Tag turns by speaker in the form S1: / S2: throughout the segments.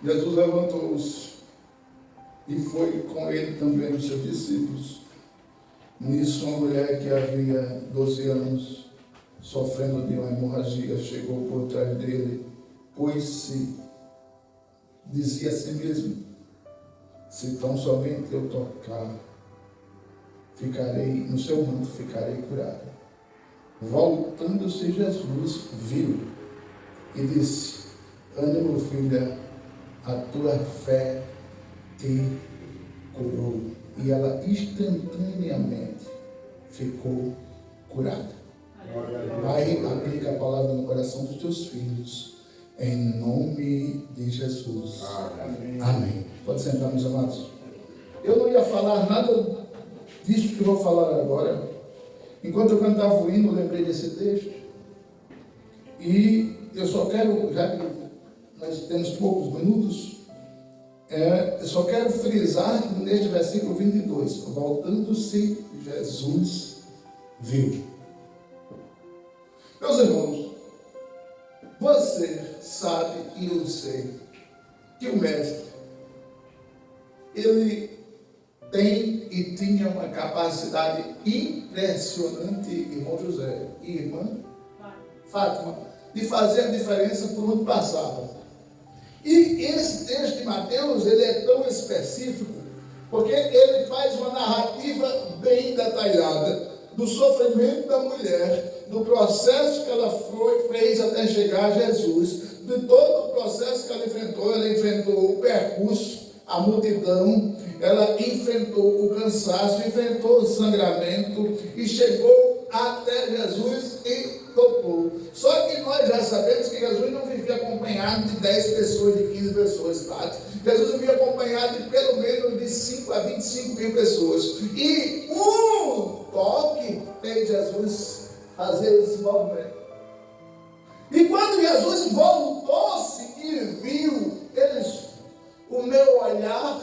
S1: Jesus levantou-se e foi com ele também os seus discípulos. Nisso, uma mulher que havia 12 anos, sofrendo de uma hemorragia, chegou por trás dele, pois se dizia a si mesmo: se tão somente eu tocar, ficarei no seu manto, ficarei curada. Voltando-se, Jesus viu e disse: ânimo, filha, a tua fé te curou. E ela instantaneamente ficou curada. Pai, aplica a palavra no coração dos teus filhos, em nome de Jesus. Amém. Amém. Pode sentar, meus amados. Eu não ia falar nada disso que eu vou falar agora. Enquanto eu cantava o hino, eu lembrei desse texto. E eu só quero, já que nós temos poucos minutos, eu só quero frisar neste versículo 22. Voltando-se, Jesus viu. Meus irmãos, você sabe e eu sei que o mestre, ele tem e tinha uma capacidade impressionante, irmão José e irmã Fátima, de fazer a diferença por onde passava. E esse texto de Mateus, ele é tão específico, porque ele faz uma narrativa bem detalhada do sofrimento da mulher, do processo que ela fez até chegar a Jesus, de todo o processo que ela enfrentou o percurso, a multidão, ela enfrentou o cansaço, enfrentou o sangramento e chegou até Jesus e tocou. Só que nós já sabemos que Jesus não vivia acompanhado de 10 pessoas, de 15 pessoas, tá? Jesus vivia acompanhado de pelo menos de 5 a 25 mil pessoas. E um toque fez Jesus fazer esse movimento. E quando Jesus voltou-se e viu, o meu olhar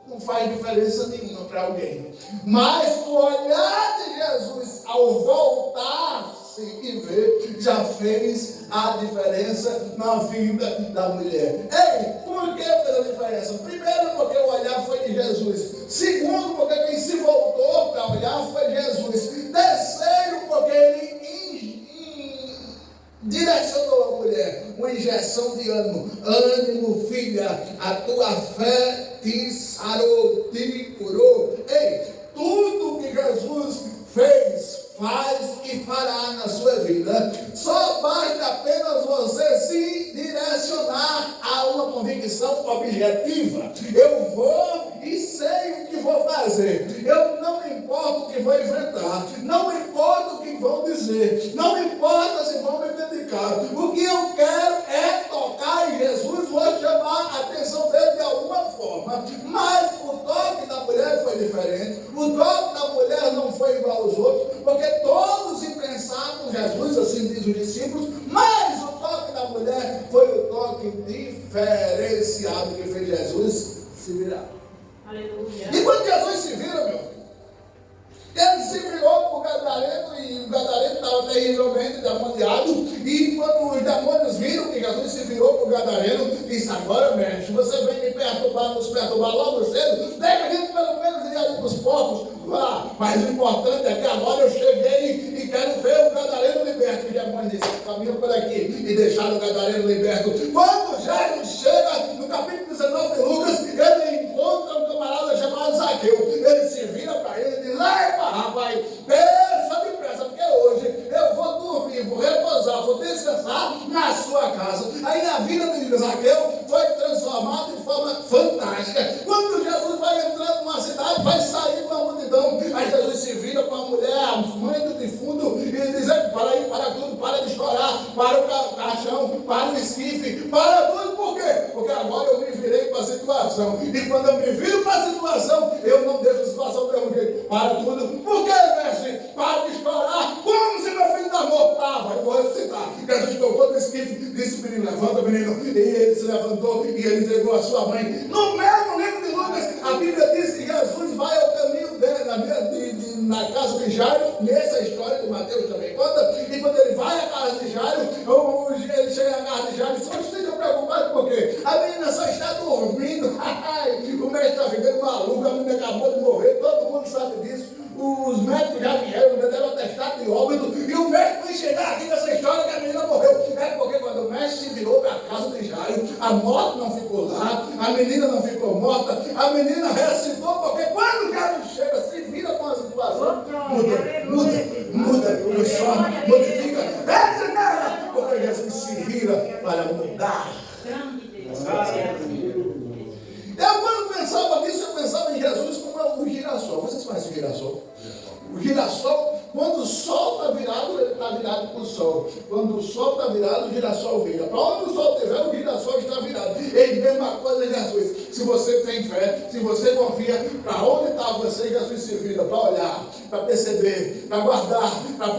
S1: não faz diferença nenhuma para alguém. Mas o olhar de Jesus, ao voltar-se e ver, já fez a diferença na vida da mulher. Ei, por que fez a diferença? Primeiro, porque o olhar foi de Jesus. Segundo, porque quem se voltou para olhar foi Jesus. Terceiro, porque ele direcionou a mulher uma injeção de ânimo. Ânimo, filha, a tua fé te sarou, te curou. Ei, tudo que Jesus fez, faz e fará na sua vida, só basta apenas você se direcionar a uma convicção objetiva. Eu vou e sei o que vou fazer. Eu não me importo o que vou enfrentar, não me importa o que vão dizer, não me importa se vão me criticar. O que eu quero é tocar em Jesus, vou chamar a atenção dele de alguma forma. Mas o toque da mulher foi diferente. O toque da mulher não foi igual aos outros, porque todos pensavam Jesus, assim diz os discípulos, mas o toque da mulher foi o toque diferenciado que fez Jesus se virar. Aleluia. E quando Jesus se vira, meu filho, ele se virou para o Gadareno, e o Gadareno estava terrivelmente demoniado, e quando os demônios viram que Jesus se virou para o Gadareno, disse: agora, mestre, você vem me perturbar, nos perturbar logo cedo, deixa a gente pelo menos ir ali para os porcos. Mas o importante é que agora eu cheguei e quero ver o Gadareno liberto. Os demônios disseram: caminha por aqui, e deixaram o Gadareno liberto. Quando Jesus chega no capítulo 19 de Lucas, ele encontra um camarada chamado Zaqueu. Ele se vira para ele e diz: epa, rapaz, desça depressa, porque hoje eu vou dormir, vou repousar, vou descansar na sua casa. Aí a vida de Zaqueu foi transformada de forma fantástica. Quando Jesus vai entrando numa cidade, vai sair uma multidão. Aí Jesus se vira para a mulher, a mãe do defunto, e diz: para aí, para tudo, para de chorar, para o caixão, para o esquife, para tudo. Por quê? Porque agora eu me virei para a situação. E quando eu me viro para a situação, eu não deixo a situação do mesmo jeito. Para tudo. Por quê, mestre? Para de chorar. Como se meu filho está morto? Eu vou ressuscitar. Jesus tocou no esquife, disse: menino, levanta, menino. E ele se levantou e ele entregou a sua mãe. No mesmo livro de Lucas, a Bíblia diz que Jesus vai ao caminho dele, na casa de Jairo, e essa história de Mateus também conta. E quando ele vai à casa de Jairo, ele chega na casa de Jairo e diz: não esteja preocupado, porque a menina só está casa de Jairo, a morte não ficou lá, a menina não ficou morta, a menina ressuscitou, porque quando Jesus chega, se vira com a situação, muda, transforma, modifica, regenera, porque Jesus se vira para mudar. Eu quando pensava nisso, eu pensava em Jesus como um girassol. Vocês conhecem o girassol? O girassol, quando o sol está virado, ele está virado para o sol. Quando o sol está virado, o girassol vira. Para onde o sol estiver, o girassol está virado. E a mesma coisa em Jesus. Se você tem fé, se você confia, para onde está você, Jesus se vira para olhar, para perceber, para guardar, para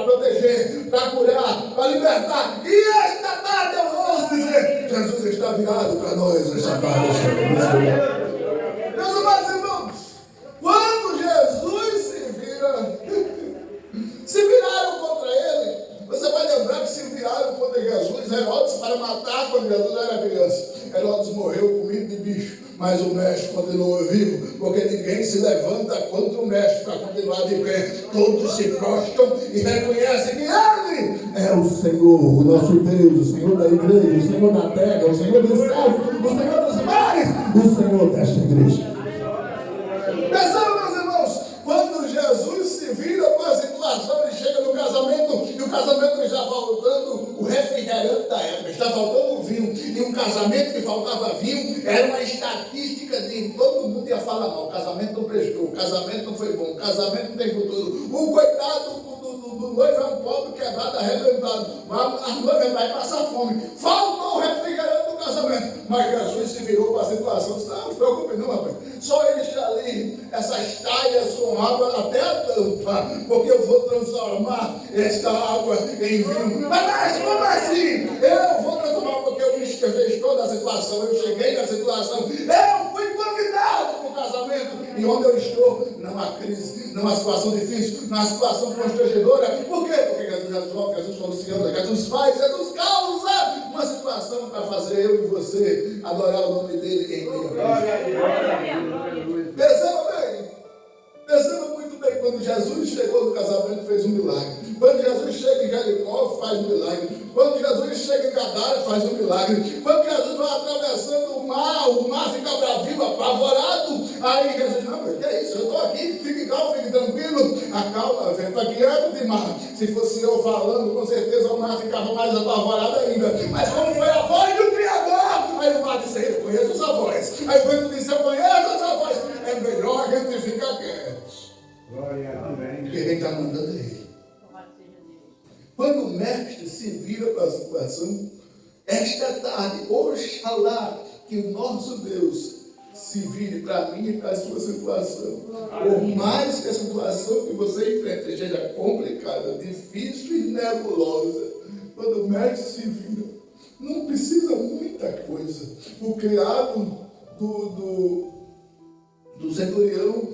S1: proteger, para curar, para libertar. E esta tarde eu ouço dizer, Jesus está virado para nós esta tarde. Meus amados irmãos, quando Jesus se viraram contra ele, você vai lembrar que se viraram contra Jesus, Herodes, para matar quando Jesus era criança. Herodes morreu comido de bicho, mas o mestre continuou vivo, porque ninguém se levanta contra o mestre para continuar de pé. Todos se prostram e reconhecem que ele é o Senhor, o nosso Deus, o Senhor da igreja, o Senhor da terra, o Senhor dos céus, o Senhor dos mares, o Senhor desta igreja. Pensando, meus irmãos, quando Jesus se vira com a situação, ele chega no casamento, e o casamento está faltando o refrigerante da época, está faltando o vinho, e um casamento que faltava vinho, era uma estatística de todo mundo ia falar, não, o casamento não prestou, o casamento não foi bom, o casamento não tem futuro, o coitado do noivo é um pobre quebrado, arrebentado, a noiva vai passar fome, faltou o refrigerante do casamento, mas Jesus se virou para a situação, disse, não se preocupe não, rapaz, só ele está ali, essas talhas com água até a tampa, porque eu vou transformar esta água em vinho. Mas como assim? Eu vou transformar porque eu estou na situação, eu cheguei na situação, eu fui convidado para o casamento, e onde eu estou, numa crise, numa situação difícil, numa situação constrangedora. Por quê? Porque Jesus resolve, Jesus soluciona, Jesus faz, Jesus causa uma situação para fazer eu e você adorar o nome dele em meio. Perceba muito bem, quando Jesus chegou no casamento, fez um milagre. Quando Jesus chega em Jericó, faz um milagre. Quando Jesus chega em Gadara, faz um milagre. Quando Jesus vai atravessando o mar fica bravio, apavorado. Aí Jesus diz, não, mas que é isso? Eu estou aqui, fique calmo, fique tranquilo. Acalma, vento aqui é de mar. Se fosse eu falando, com certeza o mar ficava mais apavorado ainda. Mas como foi a voz do Criador, aí o mar disse, eu conheço essa voz. Aí o vento disse, eu conheço essa voz. É melhor a gente ficar quieto. Porque quem está mandando é ele. Quando o mestre se vira para a situação, esta tarde, oxalá que o nosso Deus se vire para mim e para a sua situação. Por mais que a situação que você enfrenta seja complicada, difícil e nebulosa, quando o mestre se vira, não precisa muita coisa. O criado do centurião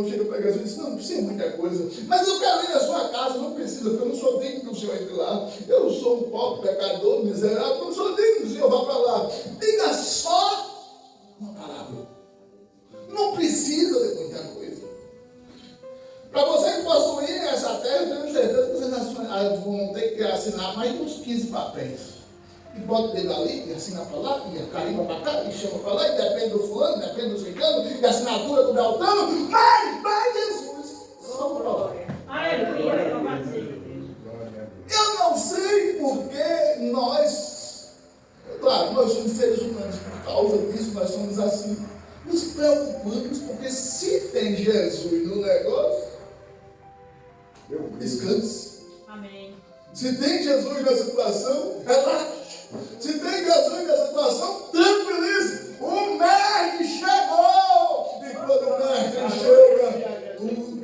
S1: chega para Jesus e diz, não precisa muita coisa, mas eu quero ir à sua casa, não precisa, porque eu não sou digno que o Senhor entre lá, eu sou um pobre pecador, miserável, eu não sou digno que o Senhor vá para lá, diga só uma palavra, não precisa de muita coisa. Para vocês possuírem essa terra, eu tenho certeza que vocês vão ter que assinar mais uns 15 papéis. E bota o dedo ali, e assina para lá, e carimba para cá, e chama para lá, e depende do fulano, depende do ciclano, e a assinatura do Beltrano, mas Jesus sobrou. Eu não sei porque claro, nós somos seres humanos, por causa disso nós somos assim, nos preocupamos, porque se tem Jesus no negócio, descanse. Amém. Se tem Jesus na situação, relaxe. Se tem Jesus na situação, tranquilize. O mestre chegou. E quando o mestre chega, tudo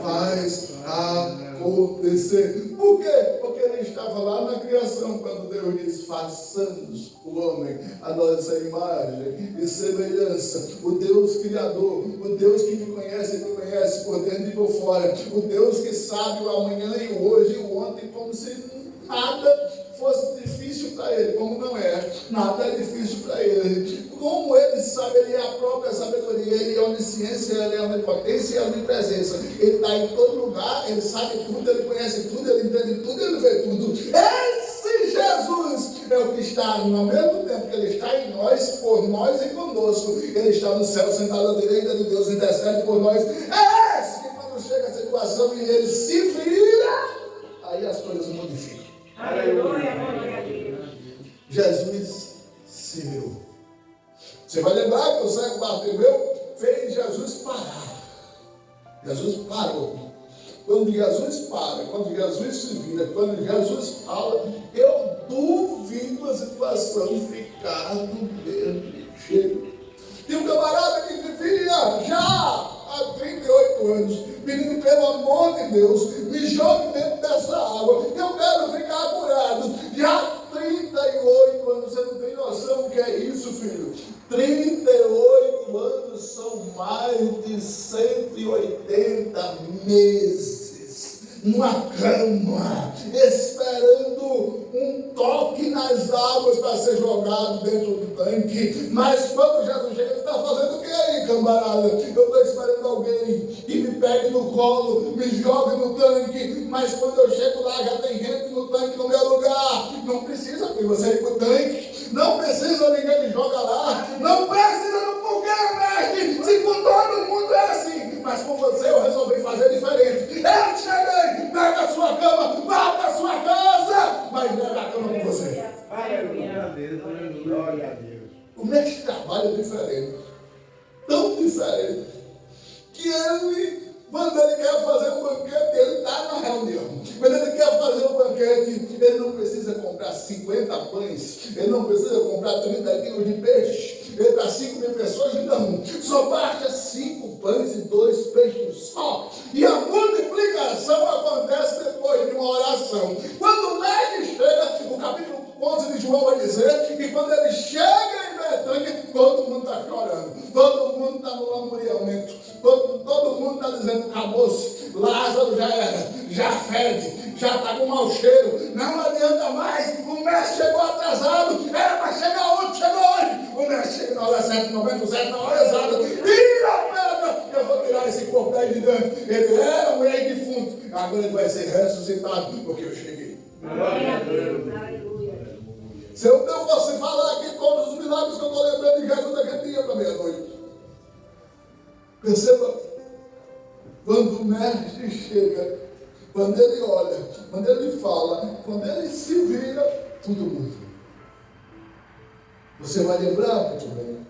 S1: faz acontecer. Por quê? Porque ele estava lá na criação, quando Deus diz, façamos o homem a nossa imagem e semelhança. O Deus Criador, o Deus que me conhece por dentro e por fora. O Deus que sabe o amanhã e o hoje e o ontem, como se nada fosse difícil para ele, como não é, nada é difícil para ele. Como ele sabe, ele é a própria sabedoria, ele é a onisciência, ele é a onipotência e a onipresença. Ele está em todo lugar, ele sabe tudo, ele conhece tudo, ele entende tudo, ele vê tudo. Esse Jesus Jesus é o que está, no mesmo tempo que Ele está em nós, por nós e conosco, Ele está no céu, sentado à direita de Deus, intercede por nós. É esse que quando chega a situação e Ele se vira, aí as coisas modificam.
S2: Aleluia, glória a Deus.
S1: Jesus se virou. Você vai lembrar que o cego Bartimeu fez Jesus parar. Jesus parou. Quando Jesus para, quando Jesus se vira, quando Jesus fala, eu duvido a situação ficar do mesmo jeito. Tem um camarada que vivia já há 38 anos, pedindo pelo amor de Deus, me jogue dentro dessa água, eu quero ficar curado. Já há 38 anos, você não tem noção do que é isso, filho. 38 anos são mais de 180 meses numa cama, esperando um toque nas águas para ser jogado dentro do tanque. Mas quando Jesus chega, ele está fazendo o que aí, camarada? Eu estou esperando alguém que me pegue no colo, me jogue no tanque, mas quando eu chego lá já tem gente no tanque no meu lugar. Não precisa que você ir para o tanque, não precisa ninguém me joga lá, não precisa no porquê, mestre, se com todo mundo é assim, mas com você eu resolvi fazer diferente. Eu cheguei, pega a sua cama, vá para a sua casa, mas leva a cama com você.
S2: Aleluia a Deus, glória a Deus.
S1: O mestre trabalha diferente, tão diferente, que ele, quando ele quer fazer um banquete, ele está na reunião. Quando ele quer fazer um banquete, ele não precisa comprar 50 pães, ele não precisa comprar 30 quilos de peixe, ele para 5.000 pessoas, não. Só basta 5 pães e 2 peixes só. E a multiplicação acontece depois de uma oração. Quando o mestre chega, o capítulo 11 de João vai dizer que quando ele chega em Betânia, todo mundo está chorando, todo mundo está no lamuriamento, todo mundo está dizendo, acabou-se, Lázaro já era, já fede, já está com mau cheiro, não adianta mais, o mestre chegou atrasado, era para chegar ontem, chegou hoje. O mestre chega na hora certa, 97, na hora exata, tira a pedra, eu vou tirar esse corpo daí de dentro. Ele era um rei defunto, agora ele vai ser ressuscitado, porque eu cheguei.
S2: Glória a Deus.
S3: Aleluia.
S1: Se eu fosse falar aqui todos os milagres que eu estou lembrando de Jesus daquele dia para meia-noite. Perceba, quando o mestre chega, quando ele olha, quando ele fala, quando ele se vira, tudo muda. Você vai lembrar muito bem.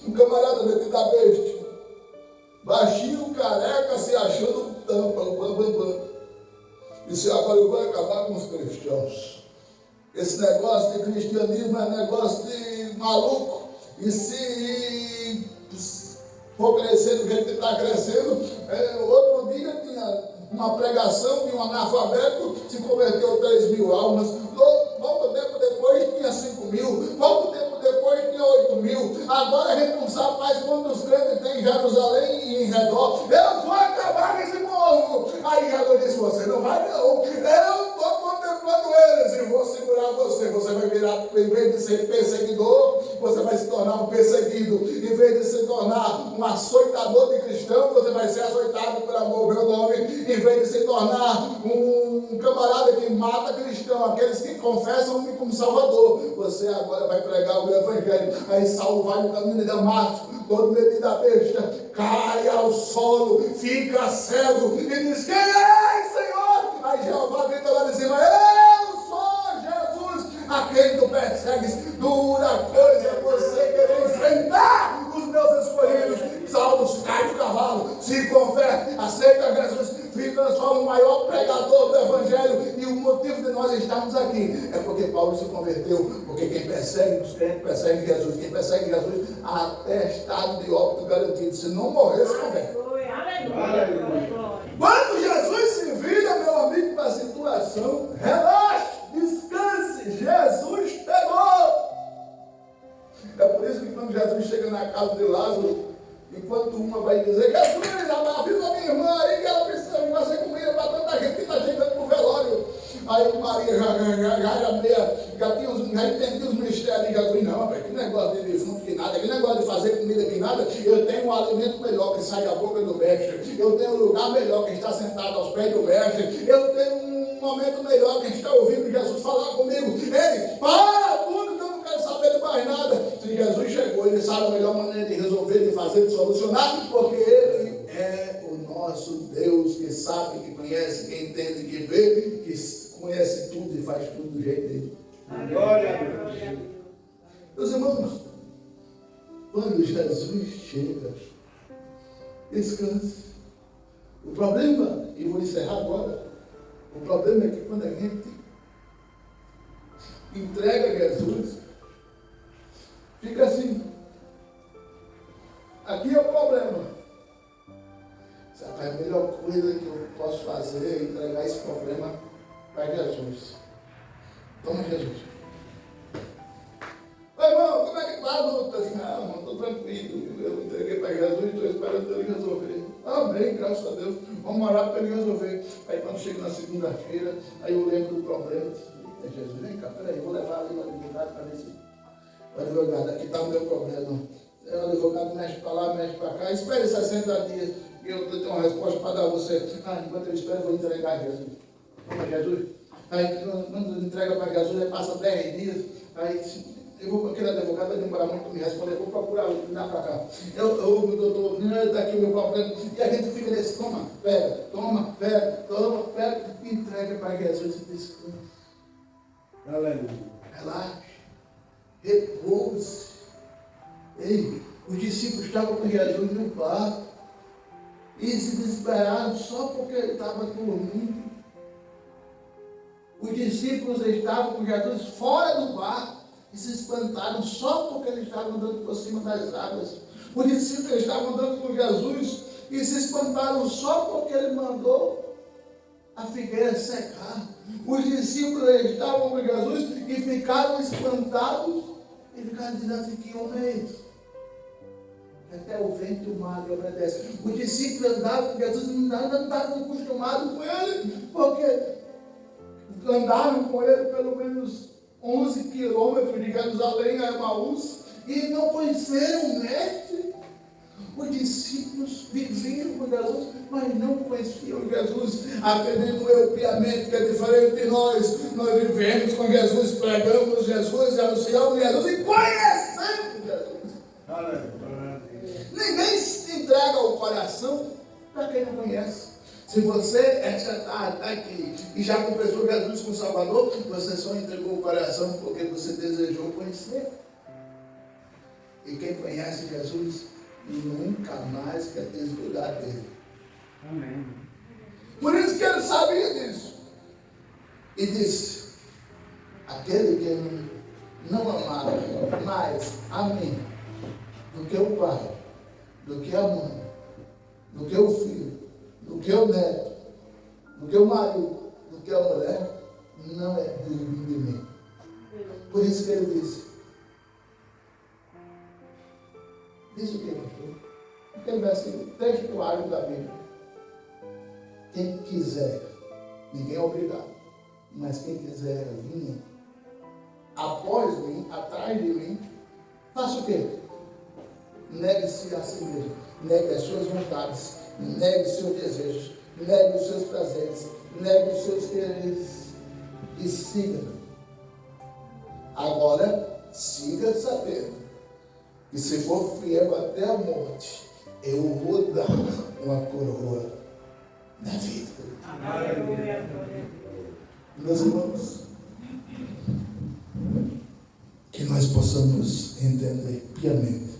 S1: Um camarada metido da besta, baixinho, careca, se achando tampa, o bam. Disse, agora eu vou acabar com os cristãos. Esse negócio de cristianismo é negócio de maluco. E se for crescer do jeito que está crescendo, outro dia tinha uma pregação de um analfabeto, se converteu 3.000 almas. Pouco tempo depois tinha 5.000. Pouco tempo depois tinha 8.000. Agora a gente não sabe mais quantos crentes tem em Jerusalém e em redor. Eu vou acabar nesse povo. Aí Jesus disse, você não vai não. Eu estou contemplando eles e vou segurar você. Você vai virar, em vez de ser perseguidor, você vai se tornar um perseguido. Em vez de se tornar um açoitador de cristão, você vai ser açoitado por amor ao meu nome. Em vez de se tornar um camarada que mata cristão, aqueles que confessam-me como Salvador, você agora vai pregar o Evangelho. Aí Saulo vai no caminho de Damasco, todo metido a besta, cai ao solo, fica cego e diz, quem é, Senhor? Aí Jeová grita lá de cima, eu sou Jesus, a quem tu persegues. Dura coisa é você querer enfrentar os meus escolhidos. Saulo cai do cavalo, se converte, aceita Jesus, se transforma no maior pregador do Evangelho. E o motivo de nós estarmos aqui é porque Paulo se converteu. Porque quem persegue os crentes persegue Jesus. Quem persegue Jesus até estado de óbito garantido. Se não morrer, se converte.
S2: Aleluia.
S1: Quando Jesus se vira, meu amigo, para a situação, relaxe, descanse. Jesus chegou. É por isso que quando Jesus chega na casa de Lázaro, enquanto uma vai dizer, Jesus, avisa a minha irmã aí que ela precisa de fazer comida para tanta gente que está chegando pro velório. Aí Maria já entendia os ministério de Jesus, não, rapaz, que negócio de defunto que nada, que negócio de fazer comida que nada, eu tenho um alimento melhor que sai da boca do mestre, eu tenho um lugar melhor que está sentado aos pés do mestre, eu tenho um momento melhor que está ouvindo Jesus falar comigo. Ei, para tudo que eu não quero saber de mais nada. Se Jesus chegou, ele sabe a melhor maneira de resolver, de fazer, de solucionar, porque ele é o nosso Deus que sabe, que conhece, que entende, que vê, que conhece tudo e faz tudo do jeito dele.
S2: Glória a Deus.
S1: Meus irmãos, quando Jesus chega, descanse. O problema, e vou encerrar agora, o problema é que quando a gente entrega Jesus, fica assim. Aqui é o problema. Sabe, a melhor coisa que eu posso fazer é entregar esse problema para Jesus. Toma Jesus. Ô irmão, como é que está a luta? Não, estou tranquilo. Eu entreguei para Jesus e estou esperando ele resolver. Amém, graças a Deus. Vamos orar para ele resolver. Aí quando chega na segunda-feira, aí eu lembro do problema. Jesus, vem cá, peraí, eu vou levar ali o advogado para ver se. O advogado, aqui está o meu problema. O advogado mexe para lá, mexe para cá. Espere 60 dias e eu tenho uma resposta para dar a você. Enquanto eu espero, eu vou entregar a Jesus. Toma Jesus. Aí quando entrega para Jesus, aí passa 10 dias. Aí eu vou com aquele advogado, vai demorar muito para me responder. Eu vou procurar outro, me dá para cá. Doutor, não é daqui o meu problema. E a gente fica nesse, toma, pega, entrega para Jesus e descansa.
S2: Aleluia.
S1: Relaxe, repouse. Ei, os discípulos estavam com Jesus no barco e se desesperaram só porque ele estava dormindo. Os discípulos estavam com Jesus fora do barco e se espantaram só porque ele estava andando por cima das águas. Os discípulos estavam andando com Jesus e se espantaram só porque ele mandou a figueira secar. Os discípulos estavam com Jesus e ficaram espantados e ficaram dizendo assim: que homem é esse? Até o vento e o mar lhe obedecem. Os discípulos andavam com Jesus e não estavam acostumados com ele, porque andaram com ele pelo menos 11 quilômetros de Jerusalém a Emaús e não conheceram o mestre. Os discípulos viviam com Jesus, mas não conheciam Jesus. Acredito eu piamente que é diferente de nós. Nós vivemos com Jesus, pregamos Jesus, anunciamos Jesus e conhecemos Jesus. Ninguém entrega o coração para quem não conhece. Se você está aqui e já confessou Jesus como Salvador, você só entregou o coração porque você desejou conhecer. E quem conhece Jesus nunca mais quer desgrudar dele.
S2: Amém.
S1: Por isso que ele sabia disso. E disse: aquele que não amar mais a mim do que o pai, do que a mãe, do que o filho, do que o neto, do que o marido, do que a mulher, não é digno de mim. Por isso que ele disse. Diz o que, pastor? Aquele versículo textuário da Bíblia. Quem quiser, ninguém é obrigado, mas quem quiser vir após mim, atrás de mim, faça o quê? Negue-se a si mesmo, negue as suas vontades, negue os seus desejos, negue os seus prazeres, negue os seus quereres e siga. Agora, siga sabendo que se for fiel até a morte, eu vou dar uma coroa na vida.
S2: Aleluia.
S1: Meus irmãos, que nós possamos entender piamente.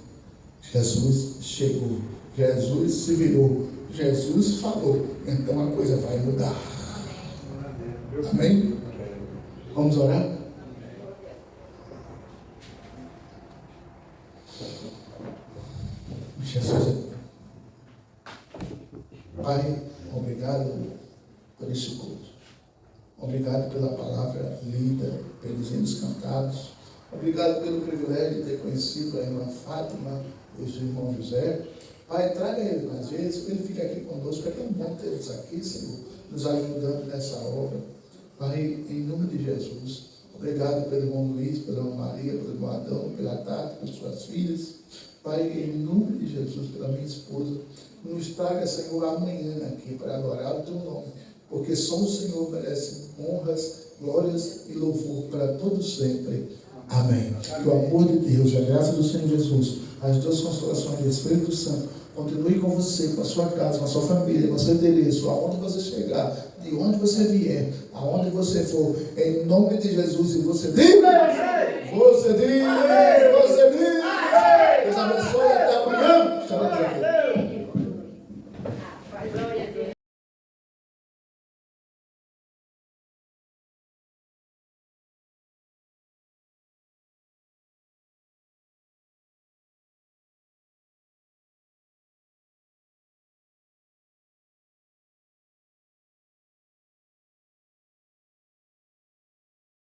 S1: Jesus chegou, Jesus se virou, Jesus falou, então a coisa vai mudar. Amém? Vamos orar? Jesus, Pai, obrigado por esse culto. Obrigado pela palavra lida, pelos hinos cantados. Obrigado pelo privilégio de ter conhecido a irmã Fátima e o irmão José. Pai, traga eles mais vezes, ele fica aqui conosco. É tão bom ter eles aqui, Senhor, nos ajudando nessa obra. Pai, em nome de Jesus, Obrigado pelo irmão Luiz, pela irmã Maria, pelo irmão Adão, pela Tata, pelas suas filhas. Pai, em nome de Jesus, pela minha esposa, nos traga, Senhor, amanhã aqui para adorar o teu nome, porque só o Senhor merece honras, glórias e louvor para todos sempre. Amém. Que o amor de Deus, a graça do Senhor Jesus, as duas consolações do Espírito Santo, continue com você, com a sua casa, com a sua família, com o seu endereço, aonde você chegar, de onde você vier, aonde você for, em nome de Jesus, e você diga, você diga.